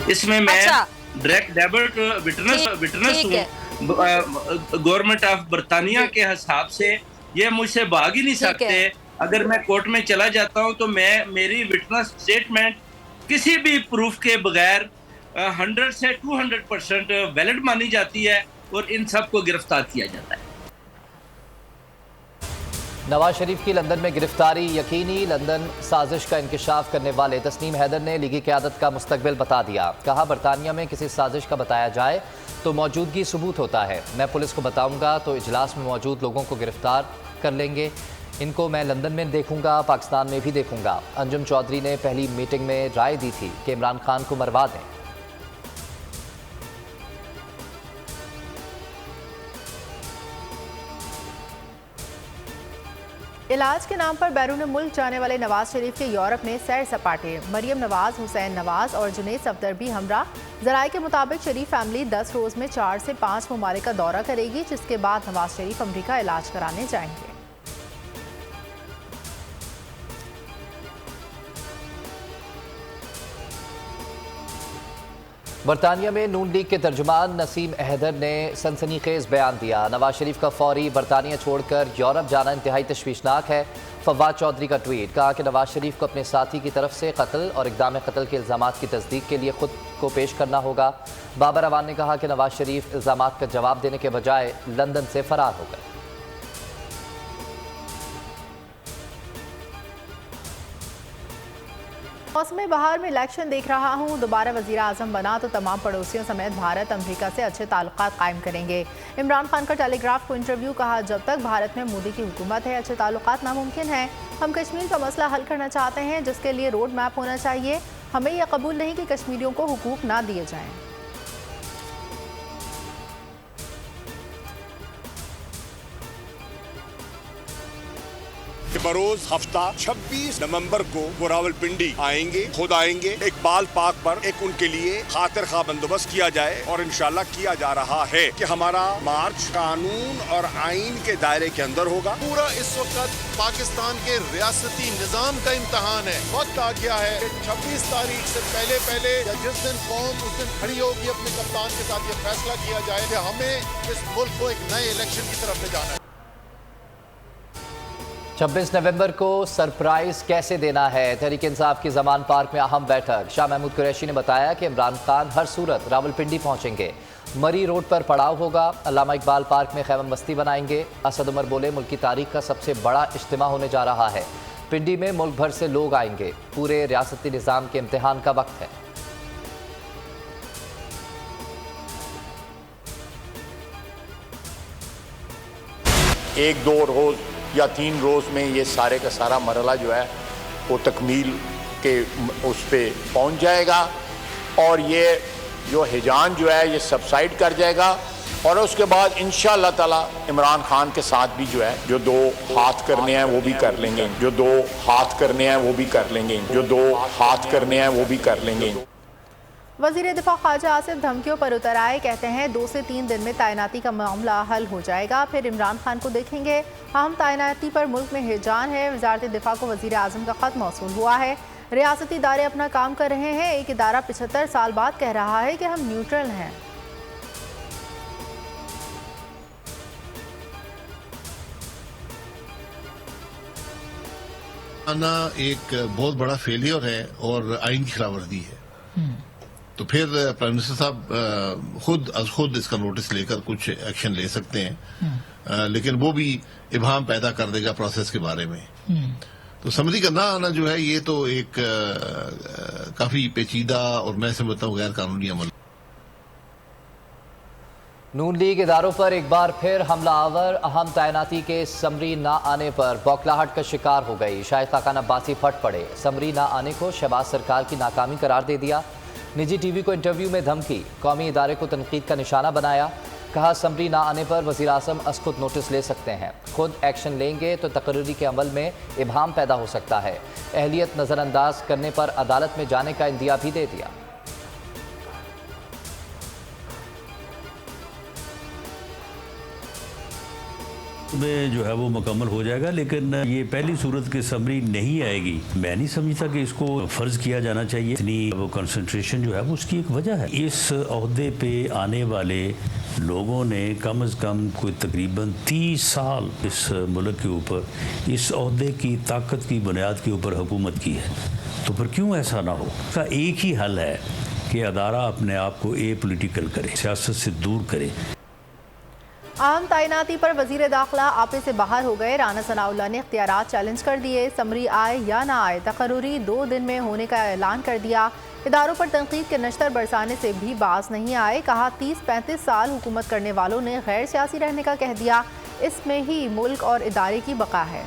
इसमें मैं अच्छा, डायरेक्ट डेबिट विटनेस ठीक हूँ। है, गवर्नमेंट ऑफ बरतानिया जी, के हिसाब से ये मुझसे भाग ही नहीं ठीक है। सकते। अगर मैं कोर्ट में चला जाता हूँ तो मैं मेरी विटनेस स्टेटमेंट किसी भी प्रूफ के बगैर 100 से 200% वैलिड मानी जाती है और इन सबको गिरफ्तार किया जाता है। नवाज शरीफ की लंदन में गिरफ्तारी यकीनी, लंदन साजिश का इंकशाफ करने वाले तस्नीम हैदर ने लीगी क़यादत का मुस्तकबिल बता दिया। कहा, बरतानिया में किसी साजिश का बताया जाए तो मौजूदगी सबूत होता है। मैं पुलिस को बताऊंगा तो इजलास में मौजूद लोगों को गिरफ्तार कर लेंगे। इनको मैं लंदन में देखूंगा, पाकिस्तान में भी देखूंगा। अंजुम चौधरी ने पहली मीटिंग में राय दी थी कि इमरान खान को मरवा दें। इलाज के नाम पर बैरून मुल्क जाने वाले नवाज शरीफ के यूरोप में सैर सपाटे। मरियम नवाज, हुसैन नवाज और जुनैद सफदर भी हमरा। जराये के मुताबिक शरीफ फैमिली 10 रोज़ में 4 से 5 ममालिक का दौरा करेगी, जिसके बाद नवाज शरीफ अमरीका इलाज कराने जाएंगे। बरतानिया में नून लीग के तर्जुमान नसीम हैदर ने सनसनीखेज बयान दिया। नवाज शरीफ का फौरी बरतानिया छोड़कर यूरोप जाना इंतहाई तशवीशनाक है। फवाद चौधरी का ट्वीट, कहा कि नवाज शरीफ को अपने साथी की तरफ से कत्ल और इक़दाम कत्ल के इल्ज़ामात की तस्दीक के लिए खुद को पेश करना होगा। बाबर अवान ने कहा कि नवाज शरीफ इल्ज़ामात का जवाब देने के बजाय लंदन से फरार हो गए। मौसम बहार में इलेक्शन देख रहा हूँ। दोबारा वज़ीर आज़म बना तो तमाम पड़ोसियों समेत भारत अमेरिका से अच्छे ताल्लुकात कायम करेंगे। इमरान खान का टेलीग्राफ को इंटरव्यू, कहा, जब तक भारत में मोदी की हुकूमत है अच्छे ताल्लुकात नामुमकिन है। हम कश्मीर का मसला हल करना चाहते हैं, जिसके लिए रोड मैप होना चाहिए। हमें यह कबूल नहीं कि कश्मीरियों को हुकूक ना दिए जाएं। बरोज हफ्ता 26 नवंबर को वो रावलपिंडी आएंगे, खुद आएंगे। इकबाल पार्क पर एक उनके लिए खातिर खा बंदोबस्त किया जाए और इंशाल्लाह किया जा रहा है कि हमारा मार्च कानून और आइन के दायरे के अंदर होगा। पूरा इस वक्त पाकिस्तान के रियासती निजाम का इम्तहान है। वक्त आ गया है कि 26 तारीख से पहले या जिस दिन कौम उस दिन खड़ी होगी, अपने कप्तान के साथ ये फैसला किया जाए कि हमें इस मुल्क को एक नए इलेक्शन की तरफ ले जाना है। 26 नवंबर को सरप्राइज कैसे देना है? तहरीक इंसाफ की जमान पार्क में अहम बैठक। शाह महमूद कुरैशी ने बताया कि इमरान खान हर सूरत रावलपिंडी पहुंचेंगे। मरी रोड पर पड़ाव होगा। अल्लामा इकबाल पार्क में खैमन बस्ती बनाएंगे। असद उमर बोले, मुल्क की तारीख का सबसे बड़ा इज्तिमा होने जा रहा है। पिंडी में मुल्क भर से लोग आएंगे। पूरे रियासती निज़ाम के इम्तिहान का वक्त है। एक दो रोज़ या 3 रोज़ में ये सारे का सारा मरला जो है वो तकमील के उस पर पहुँच जाएगा और ये जो हिजान जो है ये सबसाइड कर जाएगा और उसके बाद इंशाअल्लाह ताला इमरान खान के साथ भी जो है जो 2 हाथ करने हैं वो भी कर लेंगे, जो 2 हाथ करने हैं वो भी कर लेंगे, जो 2 हाथ करने हैं वो भी कर लेंगे। वज़ीर दिफा ख्वाजा आसिफ धमकियों पर उतर आए, कहते हैं 2 से 3 दिन में तैनाती का मामला हल हो जाएगा, फिर इमरान खान को देखेंगे। अहम तैनाती पर मुल्क में हिजान है। वज़ारत दिफा को वज़ीर आज़म का ख़त मौसूल हुआ है। रियासती इदारे अपना काम कर रहे हैं। एक इदारा 75 साल बाद कह रहा है कि हम न्यूट्रल हैं। एक बहुत बड़ा फेलियर है और आइन की खिलाफवर्जी है। तो फिर प्राइम मिनिस्टर साहब खुद इसका नोटिस लेकर कुछ एक्शन ले सकते हैं, लेकिन वो भी इबहम पैदा कर देगा प्रोसेस के बारे में। तो समझी का ना आना जो है ये तो एक काफी पेचीदा और मैं समझता हूँ गैर कानूनी अमल। नून लीग इदारों पर एक बार फिर हमला आवर। अहम तैनाती के समरी ना आने पर बौखलाहट का शिकार हो गई। शाहिद खाकान अब्बासी फट पड़े। समरी ना आने को शहबाज सरकार की नाकामी करार दे दिया। निजी टीवी को इंटरव्यू में धमकी, कौमी इदारे को तनकीद का निशाना बनाया। कहा, समरी ना आने पर वज़ीर आज़म खुद नोटिस ले सकते हैं। खुद एक्शन लेंगे तो तकर्री के अमल में इबहम पैदा हो सकता है। अहलियत नज़रअंदाज करने पर अदालत में जाने का इंदिया भी दे दिया। में जो है वो मुकम्मल हो जाएगा, लेकिन ये पहली सूरत की समरी नहीं आएगी। मैं नहीं समझता कि इसको फ़र्ज़ किया जाना चाहिए। इतनी वो कंसंट्रेशन जो है वो उसकी एक वजह है। इस ओहदे पे आने वाले लोगों ने कम अज़ कम कोई तकरीबन 30 साल इस मुल्क के ऊपर इस ओहदे की ताकत की बुनियाद के ऊपर हुकूमत की है, तो फिर क्यों ऐसा ना हो? इसका एक ही हल है कि अदारा अपने आप को एपॉलिटिकल करे, सियासत से दूर करे। आम तैनाती पर वजीर दाखिला आपे से बाहर हो गए। राना सनाउल्लाह ने इख्तियारात चैलेंज कर दिए। समरी आए या ना आए, तकर्रूरी 2 दिन में होने का ऐलान कर दिया। इदारों पर तनकीद के नश्तर बरसाने से भी बाज नहीं आए। कहा 30-35 साल हुकूमत करने वालों ने गैर सियासी रहने का कह दिया। इसमें ही मुल्क और इदारे की बका है।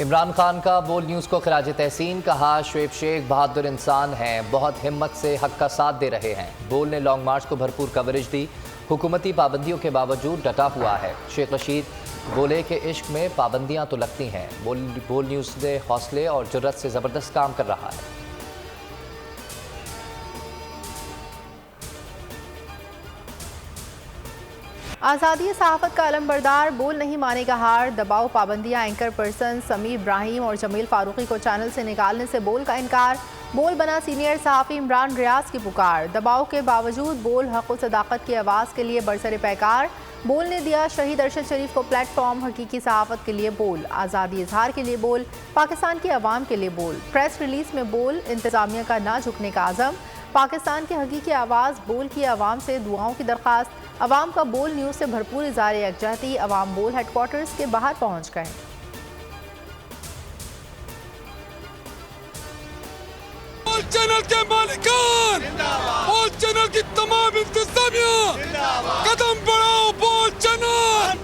इमरान खान का बोल न्यूज़ को खराज तहसीन। कहा शुएब शेख बहादुर इंसान हैं, बहुत हिम्मत से हक का साथ दे रहे हैं। बोल ने लॉन्ग मार्च को भरपूर कवरेज दी, हुकूमती पाबंदियों के बावजूद डटा हुआ है। शेख रशीद बोले कि इश्क में पाबंदियां तो लगती हैं। बोल न्यूज़ ने हौसले और जुर्रत से ज़बरदस्त काम कर रहा है। आज़ादी सहाफ़त का अलमबरदार, बोल नहीं मानेगा हार। दबाव पाबंदियां, एंकर पर्सन समी इब्राहिम और जमील फारूकी को चैनल से निकालने से बोल का इनकार। बोल बना सीनियर सहाफ़ी इमरान रियाज की पुकार। दबाव के बावजूद बोल हक़ व सदाकत की आवाज़ के लिए बरसरे पैकार। बोल ने दिया शहीद अरशद शरीफ को प्लेटफॉर्म। हकीकी सहाफ़त के लिए बोल, आज़ादी इजहार के लिए बोल, पाकिस्तान की आवाम के लिए बोल। प्रेस रिलीज़ में बोल, इंतज़ामिया का ना झुकने का आज़म। पाकिस्तान की हकीकी आवाज़, बोल की आवाम से दुआओं की दरख्वास्त। अवाम का बोल न्यूज़ से भरपूर इज़हार यकजहती। अवाम बोल हेडक्वार्टर्स के बाहर पहुँच गए। बोल चैनल के मालिकान, बोल चैनल की तमाम इंतज़ामिया, कदम बढ़ाओ बोल चैनल।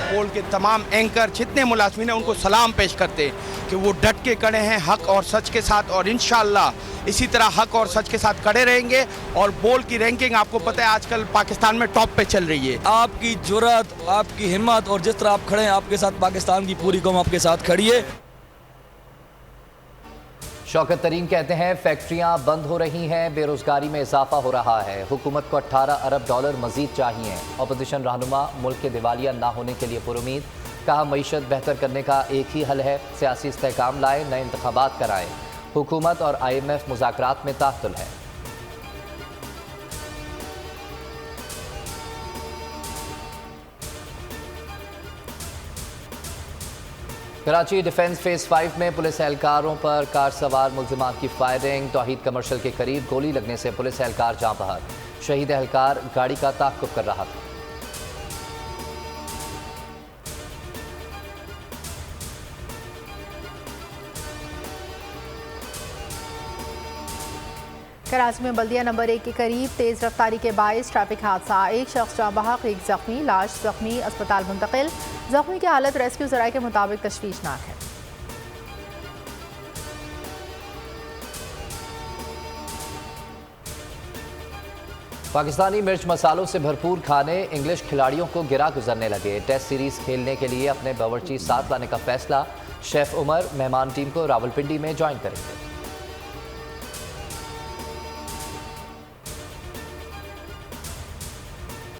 बोल के तमाम एंकर जितने मुलाज़िमीन हैं उनको सलाम पेश करते कि वो डट के खड़े हैं हक और सच के साथ, और इंशाअल्लाह इसी तरह हक और सच के साथ खड़े रहेंगे। और बोल की रैंकिंग आपको पता है आजकल पाकिस्तान में टॉप पे चल रही है। आपकी जुर्रत, आपकी हिम्मत और जिस तरह आप खड़े हैं, आपके साथ पाकिस्तान की पूरी कौम आपके साथ खड़ी है। शौकत तरीन कहते हैं फैक्ट्रियां बंद हो रही हैं, बेरोजगारी में इजाफा हो रहा है। हुकूमत को 18 अरब डॉलर मजीद चाहिए। अपोजिशन रहनुमा मुल्क के दिवालिया ना होने के लिए पुरुमीद। कहा मईशत बेहतर करने का एक ही हल है, सियासी इस्तेहकाम लाए, नए इंतखाबात कराएं। हुकूमत और IMF मुज़ाकरात में ताअत्तुल है। कराची डिफेंस फेज 5 में पुलिस एहलकारों पर कार सवार मुल्जिमान की फायरिंग। तौहीद कमर्शियल के करीब गोली लगने से पुलिस एहलकार जाँ बहक। शहीद एहलकार गाड़ी का ताक़ुब कर रहा था। कराची में बल्दिया नंबर 1 के करीब तेज़ रफ्तारी के बाइस ट्रैफिक हादसा। एक शख्स जाँ बहक, एक जख्मी। लाश जख्मी अस्पताल मुंतकिल। जख्मी की हालत रेस्क्यू ज़राए के मुताबिक तशवीशनाक है। पाकिस्तानी मिर्च मसालों से भरपूर खाने इंग्लिश खिलाड़ियों को गिरा गुजरने लगे। टेस्ट सीरीज खेलने के लिए अपने बावर्ची साथ लाने का फैसला। शेफ उमर मेहमान टीम को रावलपिंडी में ज्वाइन करेंगे।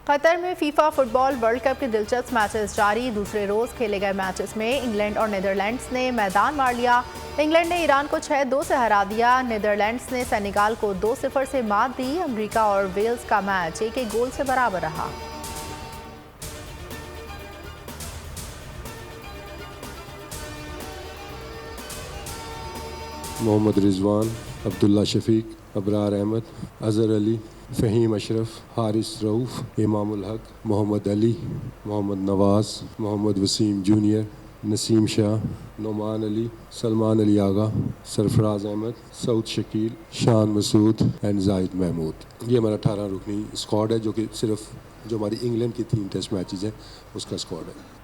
कतर में फीफा फुटबॉल वर्ल्ड कप के दिलचस्प मैचेस जारी। दूसरे रोज खेले गए मैचेस में इंग्लैंड और नीदरलैंड्स ने मैदान मार लिया। इंग्लैंड ने ईरान को 6-2 से हरा दिया। नीदरलैंड्स ने सेनेगाल को 2-0 से मात दी। अमेरिका और वेल्स का मैच 1-1 गोल से बराबर रहा। मोहम्मद रिजवान, अब्दुल्ला शफीक, अबरार अहमद, अजहर अली, फ़हीम अशरफ, हारिस रऊफ़, इमामुल हक, मोहम्मद अली, मोहम्मद नवाज़, मोहम्मद वसीम जूनियर, नसीम शाह, नोमान अली, सलमान अली आगा, सरफराज अहमद, सऊद शकील, शान मसूद एंड जाहिद महमूद। ये हमारा 18 रुकनी स्क्वाड है, जो कि सिर्फ जो हमारी इंग्लैंड की 3 टेस्ट मैचेस हैं उसका स्क्वाड है।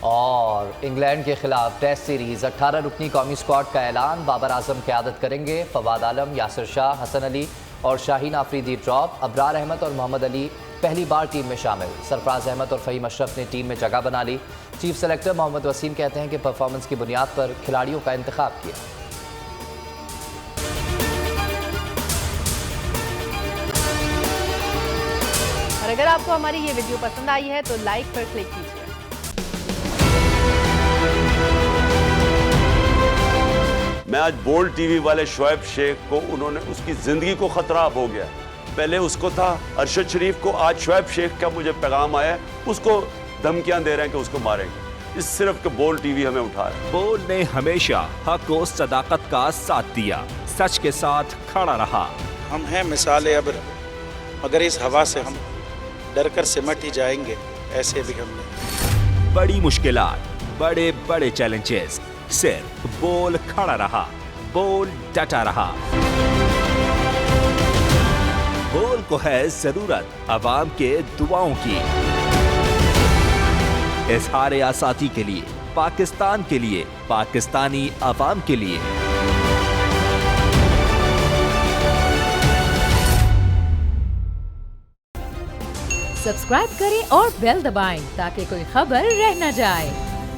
और इंग्लैंड के खिलाफ टेस्ट सीरीज 18 रुकनी कौमी स्क्वाड का ऐलान। बाबर आजम क़यादत करेंगे। फवाद आलम, यासिर शाह, हसन अली और शाहीन आफरीदी ड्रॉप। अबरार अहमद और मोहम्मद अली पहली बार टीम में शामिल। सरफराज अहमद और फ़हीम अशरफ ने टीम में जगह बना ली। चीफ सेलेक्टर मोहम्मद वसीम कहते हैं कि परफॉर्मेंस की बुनियाद पर खिलाड़ियों का इंतखाब किया। और अगर आपको हमारी ये वीडियो पसंद आई है तो लाइक पर क्लिक कीजिए। मैं आज बोल्ड टीवी वाले शोएब शेख को, उन्होंने उसकी जिंदगी को खतरा हो गया। पहले उसको था अरशद शरीफ को, आज शोएब शेख का मुझे पैगाम आया, उसको धमकियां दे रहे हैं कि उसको मारेंगे। इस सिर्फ के बोल्ड टीवी हमें उठा रहा है। बोल्ड ने हमेशा हक और सदाकत का साथ दिया, सच के साथ खड़ा रहा। हम हैं मिसाल अब्र, मगर इस हवा से हम डर कर सिमट ही जाएंगे, ऐसे भी हमने। बड़ी मुश्किलात, बड़े बड़े चैलेंजेस, सिर्फ बोल खड़ा रहा, बोल डटा रहा। बोल को है जरूरत अवाम के दुआओं की। इजहार आसाती के लिए, पाकिस्तान के लिए, पाकिस्तानी अवाम के लिए। सब्सक्राइब करें और बेल दबाएं ताकि कोई खबर रह न जाए।